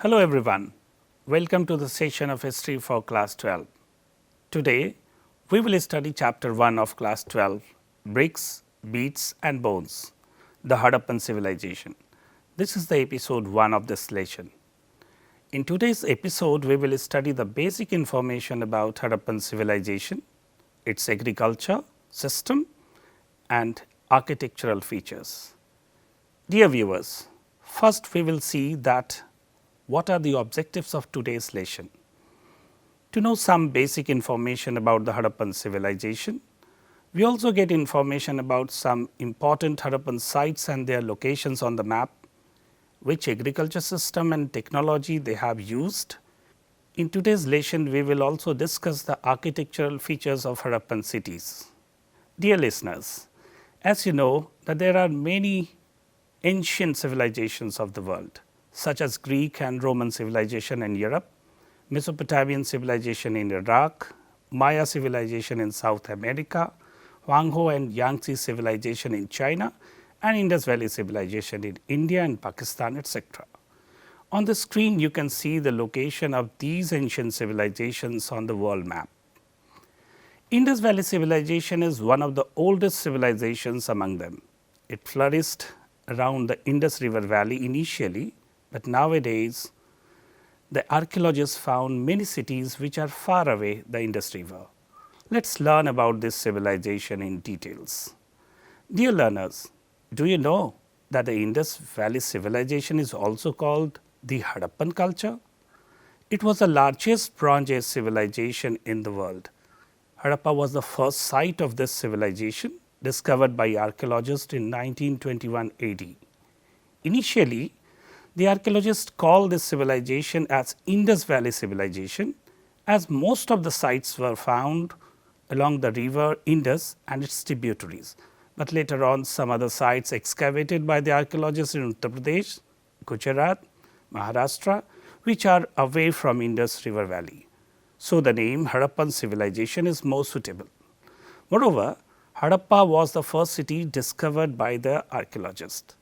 Hello everyone, welcome to the session of History for Class 12. Today, we will study Chapter 1 of Class 12, Bricks, Beads and Bones, the Harappan Civilization. This is the episode 1 of this lesson. In today's episode, we will study the basic information about Harappan civilization, its agriculture, system and architectural features. Dear viewers, first we will see that what are the objectives of today's lesson. To know some basic information about the Harappan civilization, we also get information about some important Harappan sites and their locations on the map, which agriculture system and technology they have used. In today's lesson, we will also discuss the architectural features of Harappan cities. Dear listeners, as you know that there are many ancient civilizations of the world, such as Greek and Roman civilization in Europe, Mesopotamian civilization in Iraq, Maya civilization in South America, Huangho and Yangtze civilization in China and Indus Valley civilization in India and Pakistan, etc. On the screen, you can see the location of these ancient civilizations on the world map. Indus Valley civilization is one of the oldest civilizations among them. It flourished around the Indus River Valley initially, but nowadays the archaeologists found many cities which are far away the Indus River. Let us learn about this civilization in details. Dear learners, do you know that the Indus Valley civilization is also called the Harappan culture? It was the largest Bronze Age civilization in the world. Harappa was the first site of this civilization discovered by archaeologists in 1921 AD. Initially, the archaeologists called this civilization as Indus Valley civilization, as most of the sites were found along the river Indus and its tributaries. But later on, some other sites excavated by the archaeologists in Uttar Pradesh, Gujarat, Maharashtra, which are away from Indus River Valley. So, the name Harappan civilization is more suitable. Moreover, Harappa was the first city discovered by the archaeologists.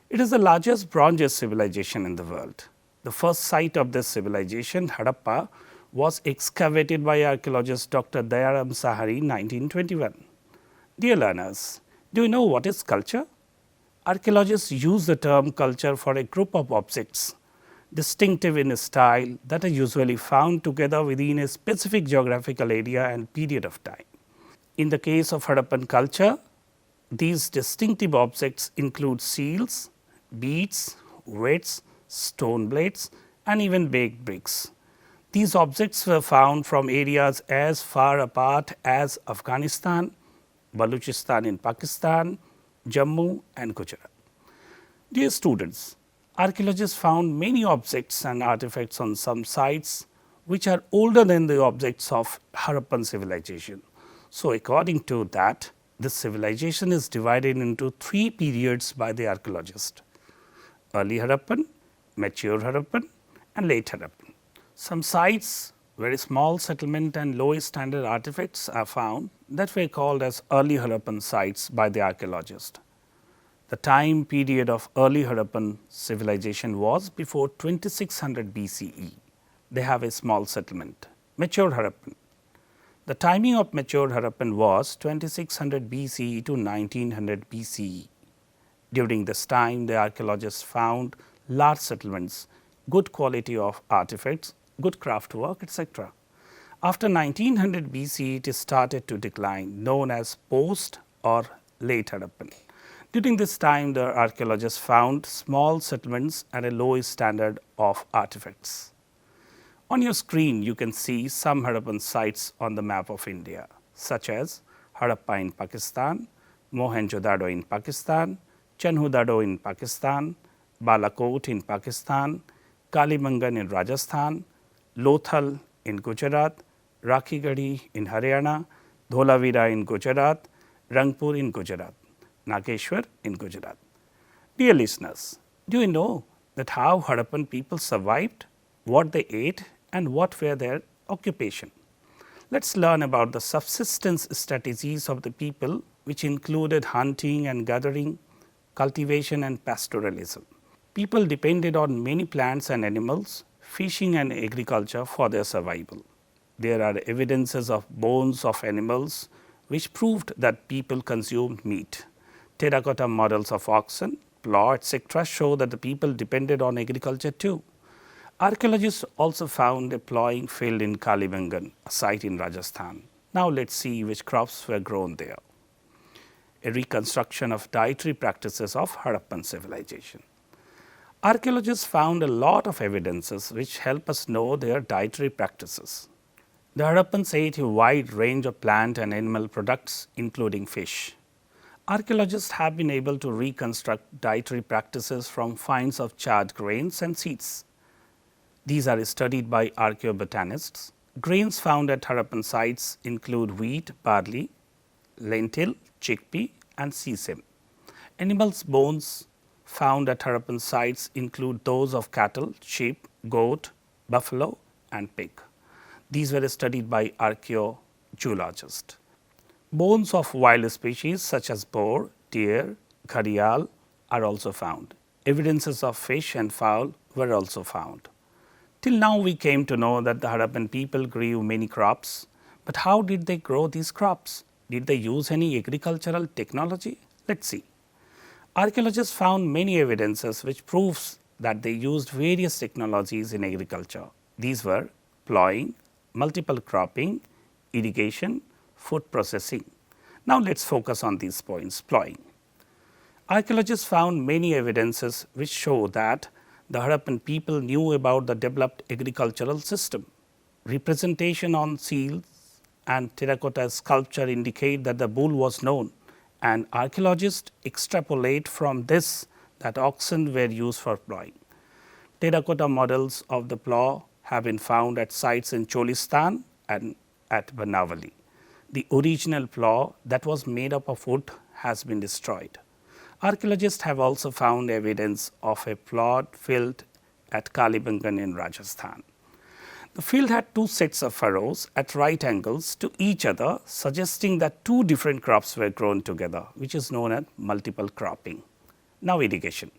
It is the largest Bronze Age civilization in the world. The first site of this civilization, Harappa, was excavated by archaeologist Dr. Dayaram Sahari in 1921. Dear learners, do you know what is culture? Archaeologists use the term culture for a group of objects distinctive in a style that are usually found together within a specific geographical area and period of time. In the case of Harappan culture, these distinctive objects include seals, beads, weights, stone blades and even baked bricks. These objects were found from areas as far apart as Afghanistan, Balochistan in Pakistan, Jammu and Gujarat. Dear students, archaeologists found many objects and artifacts on some sites which are older than the objects of Harappan civilization. So, according to that, this civilization is divided into 3 periods by the archaeologist: early Harappan, mature Harappan and late Harappan. Some sites where small settlement and low standard artifacts are found that were called as early Harappan sites by the archaeologist. The time period of early Harappan civilization was before 2600 BCE. They have a small settlement. Mature Harappan. The timing of mature Harappan was 2600 BCE to 1900 BCE. During this time, the archaeologists found large settlements, good quality of artifacts, good craft work, etc. After 1900 BCE, it started to decline, known as post or late Harappan. During this time, the archaeologists found small settlements and a low standard of artifacts. On your screen, you can see some Harappan sites on the map of India, such as Harappa in Pakistan, Mohenjo-daro in Pakistan, Chanhu-daro in Pakistan, Balakot in Pakistan, Kalibangan in Rajasthan, Lothal in Gujarat, Rakhigadi in Haryana, Dholavira in Gujarat, Rangpur in Gujarat, Nageshwar in Gujarat. Dear listeners, do you know that how Harappan people survived, what they ate and what were their occupation? Let us learn about the subsistence strategies of the people, which included hunting and gathering, cultivation and pastoralism. People depended on many plants and animals, fishing and agriculture for their survival. There are evidences of bones of animals which proved that people consumed meat. Terracotta models of oxen, plough, etc. show that the people depended on agriculture too. Archaeologists also found a ploughing field in Kalibangan, a site in Rajasthan. Now, let us see which crops were grown there. A reconstruction of dietary practices of Harappan civilization. Archaeologists found a lot of evidences which help us know their dietary practices. The Harappans ate a wide range of plant and animal products, including fish. Archaeologists have been able to reconstruct dietary practices from finds of charred grains and seeds. These are studied by archaeobotanists. Grains found at Harappan sites include wheat, barley, lentil, chickpea and sesame. Animals' bones found at Harappan sites include those of cattle, sheep, goat, buffalo and pig. These were studied by archaeogeologists. Bones of wild species such as boar, deer, gharial are also found. Evidences of fish and fowl were also found. Till now we came to know that the Harappan people grew many crops, but how did they grow these crops? Did they use any agricultural technology? Let us see. Archaeologists found many evidences which proves that they used various technologies in agriculture. These were ploughing, multiple cropping, irrigation, food processing. Now, let us focus on these points. Ploughing. Archaeologists found many evidences which show that the Harappan people knew about the developed agricultural system. Representation on seals and terracotta sculpture indicate that the bull was known, and archaeologists extrapolate from this that oxen were used for ploughing. Terracotta models of the plough have been found at sites in Cholistan and at Banavali. The original plough that was made up of wood has been destroyed. Archaeologists have also found evidence of a ploughed field at Kalibangan in Rajasthan. The field had two sets of furrows at right angles to each other, suggesting that two different crops were grown together, which is known as multiple cropping. Now, irrigation.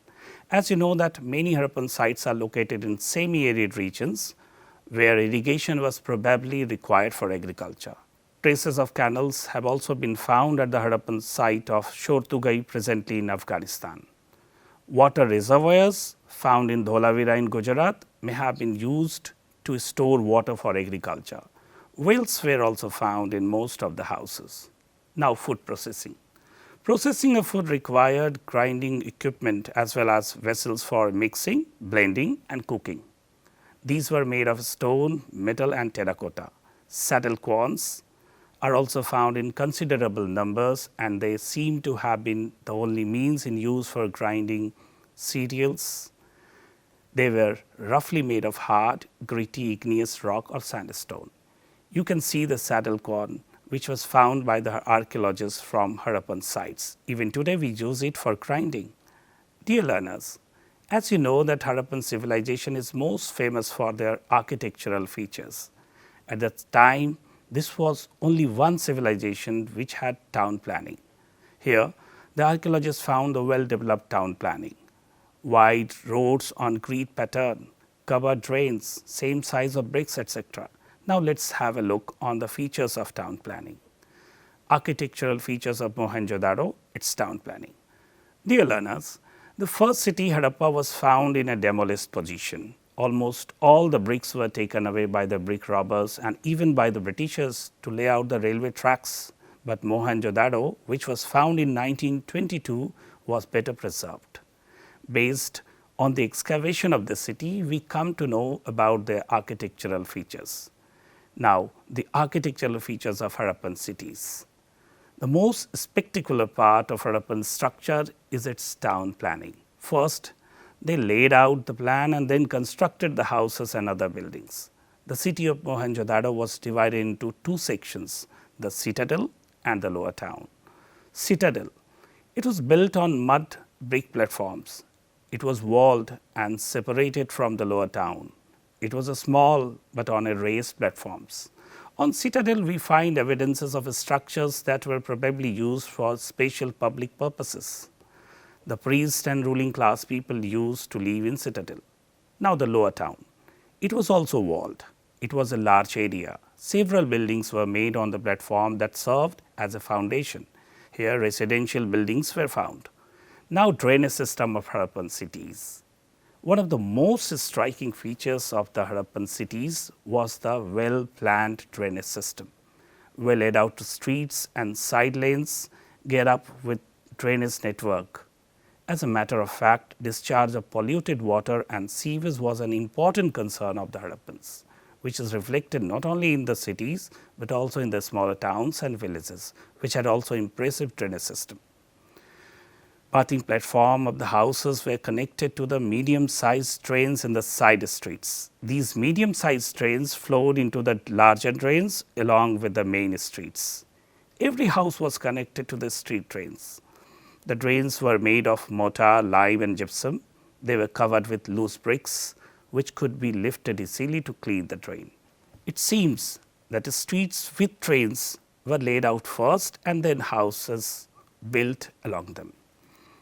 As you know that many Harappan sites are located in semi-arid regions where irrigation was probably required for agriculture. Traces of canals have also been found at the Harappan site of Shortugai presently in Afghanistan. Water reservoirs found in Dholavira in Gujarat may have been used to store water for agriculture. Wells were also found in most of the houses. Now, food processing. Processing of food required grinding equipment as well as vessels for mixing, blending and cooking. These were made of stone, metal and terracotta. Saddle querns are also found in considerable numbers, and they seem to have been the only means in use for grinding cereals. They were roughly made of hard, gritty igneous rock or sandstone. You can see the saddle quern which was found by the archaeologists from Harappan sites. Even today we use it for grinding. Dear learners, as you know that Harappan civilization is most famous for their architectural features. At that time, this was only one civilization which had town planning. Here, the archaeologists found a well-developed town planning. Wide roads on grid pattern, covered drains, same size of bricks, etc. Now, let us have a look on the features of town planning. Architectural features of Mohenjo-daro, its town planning. Dear learners, the first city Harappa was found in a demolished position. Almost all the bricks were taken away by the brick robbers and even by the Britishers to lay out the railway tracks. But Mohenjo-daro, which was found in 1922, was better preserved. Based on the excavation of the city, we come to know about their architectural features. Now, the architectural features of Harappan cities. The most spectacular part of Harappan structure is its town planning. First, they laid out the plan and then constructed the houses and other buildings. The city of Mohenjo-daro was divided into two sections, the citadel and the lower town. Citadel, it was built on mud brick platforms. It was walled and separated from the lower town. It was a small but on a raised platforms. On citadel, we find evidences of structures that were probably used for special public purposes. the priests and ruling class people used to live in citadel. Now the lower town. It was also walled. It was a large area. Several buildings were made on the platform that served as a foundation. Here residential buildings were found. Now drainage system of Harappan cities. One of the most striking features of the Harappan cities was the well-planned drainage system. Well laid out streets and side lanes geared up with drainage network. As a matter of fact, discharge of polluted water and sewage was an important concern of the Harappans, which is reflected not only in the cities, but also in the smaller towns and villages, which had also impressive drainage system. Bathing platform of the houses were connected to the medium-sized drains in the side streets. These medium-sized drains flowed into the larger drains along with the main streets. Every house was connected to the street drains. The drains were made of mortar, lime and gypsum. They were covered with loose bricks, which could be lifted easily to clean the drain. It seems that the streets with drains were laid out first and then houses built along them.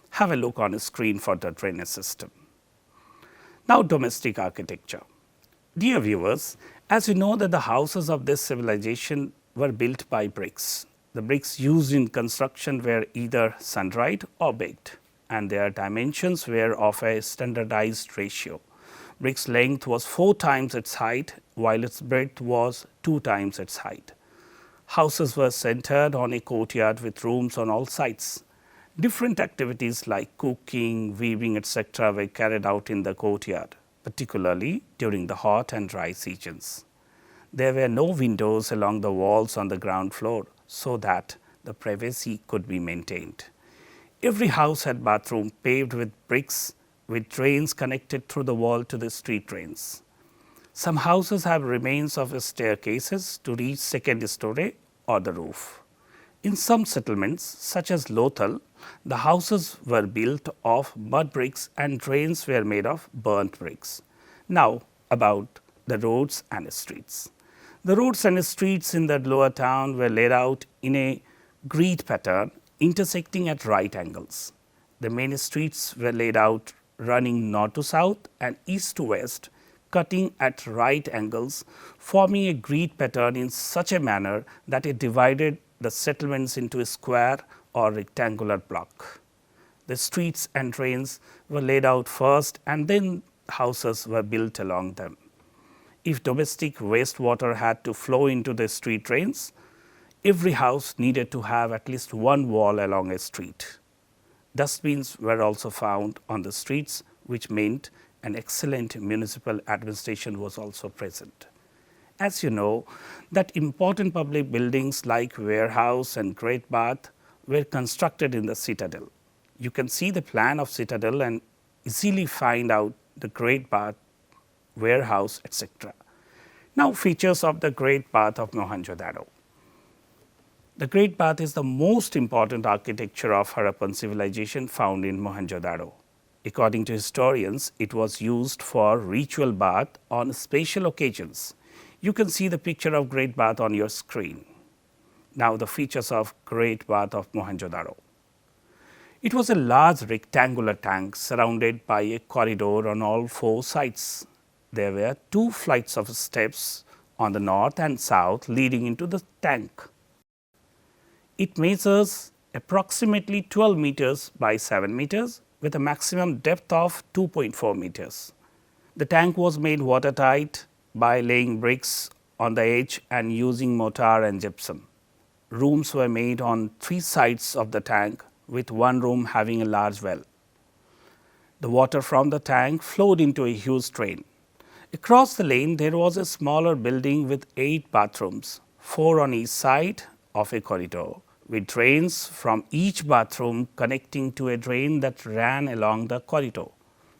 Have a look on a screen for the drainage system. Now domestic architecture. Dear viewers, as you know that the houses of this civilization were built by bricks. The bricks used in construction were either sun-dried or baked, and their dimensions were of a standardized ratio. Brick's length was 4 times its height, while its breadth was 2 times its height. Houses were centered on a courtyard with rooms on all sides. Different activities like cooking, weaving, etc. were carried out in the courtyard, particularly during the hot and dry seasons. There were no windows along the walls on the ground floor, so that the privacy could be maintained. Every house had bathroom paved with bricks with drains connected through the wall to the street drains. Some houses have remains of staircases to reach second story or the roof. In some settlements such as Lothal, the houses were built of mud bricks and drains were made of burnt bricks. Now about the roads and streets. The roads and streets in the lower town were laid out in a grid pattern intersecting at right angles. The main streets were laid out running north to south and east to west, cutting at right angles, forming a grid pattern in such a manner that it divided the settlements into a square or rectangular block. The streets and drains were laid out first and then houses were built along them. If domestic wastewater had to flow into the street drains, every house needed to have at least one wall along a street. Dustbins were also found on the streets, which meant an excellent municipal administration was also present. As you know, that important public buildings like warehouse and great bath were constructed in the citadel. You can see the plan of citadel and easily find out the great bath, warehouse, etc. Now features of the great bath of Mohenjo-daro. The great bath is the most important architecture of Harappan civilization found in Mohenjo-daro. According to historians, it was used for ritual bath on special occasions. You can see the picture of great bath on your screen. Now the features of great bath of Mohenjo-daro. It was a large rectangular tank surrounded by a corridor on all 4 sides. There were 2 flights of steps on the north and south leading into the tank. It measures approximately 12 meters by 7 meters with a maximum depth of 2.4 meters. The tank was made watertight by laying bricks on the edge and using mortar and gypsum. Rooms were made on 3 sides of the tank with one room having a large well. The water from the tank flowed into a huge drain. Across the lane there was a smaller building with 8 bathrooms, 4 on each side of a corridor, with drains from each bathroom connecting to a drain that ran along the corridor.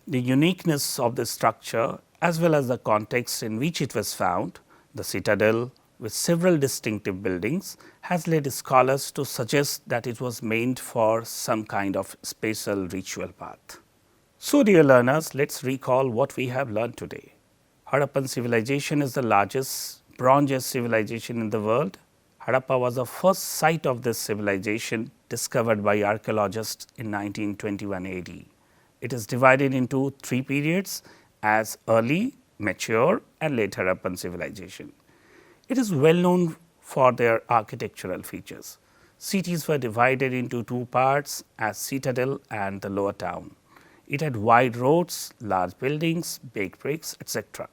The uniqueness of the structure as well as the context in which it was found, the citadel with several distinctive buildings, has led scholars to suggest that it was meant for some kind of special ritual bath. So dear learners, let us recall what we have learned today. Harappan civilization is the largest Bronze Age civilization in the world. Harappa was the first site of this civilization discovered by archaeologists in 1921 AD. It is divided into three periods as early, mature and late Harappan civilization. It is well known for their architectural features. Cities were divided into two parts as citadel and the lower town. It had wide roads, large buildings, baked bricks, etc.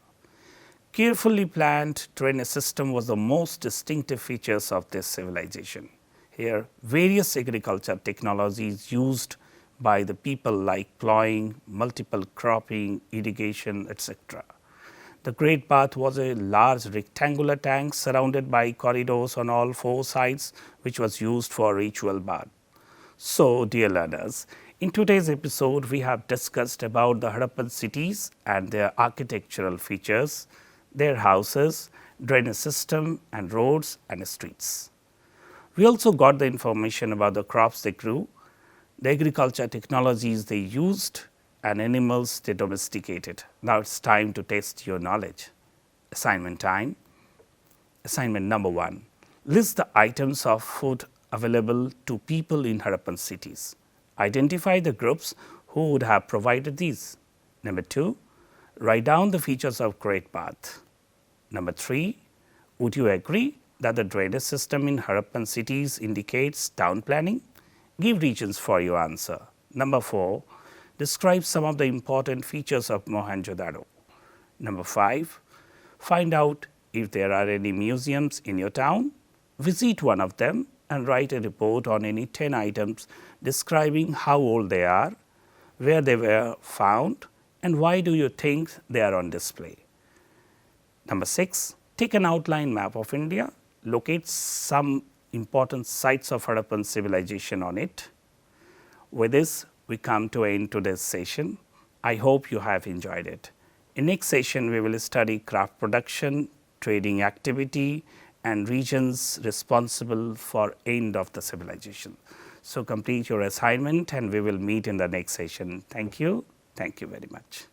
Carefully planned drainage system was the most distinctive features of this civilization. Here, various agriculture technologies used by the people like plowing, multiple cropping, irrigation, etc. The Great Bath was a large rectangular tank surrounded by corridors on all four sides, which was used for ritual bath. So, dear learners, in today's episode, we have discussed about the Harappan cities and their architectural features, their houses, drainage system and roads and streets. We also got the information about the crops they grew, the agriculture technologies they used and animals they domesticated. Now it's time to test your knowledge. Assignment time. Assignment number 1. List the items of food available to people in Harappan cities. Identify the groups who would have provided these. Number 2. Write down the features of Great Bath. Number 3. Would you agree that the drainage system in Harappan cities indicates town planning? Give regions for your answer. Number 4. Describe some of the important features of Mohenjo-daro. Number 5. Find out if there are any museums in your town. Visit one of them and write a report on any 10 items describing how old they are, where they were found and why do you think they are on display. Number 6. Take an outline map of India, locate some important sites of Harappan civilization on it. With this, we come to an end to this session. I hope you have enjoyed it. In next session, we will study craft production, trading activity and regions responsible for end of the civilization. So, complete your assignment and we will meet in the next session. Thank you very much.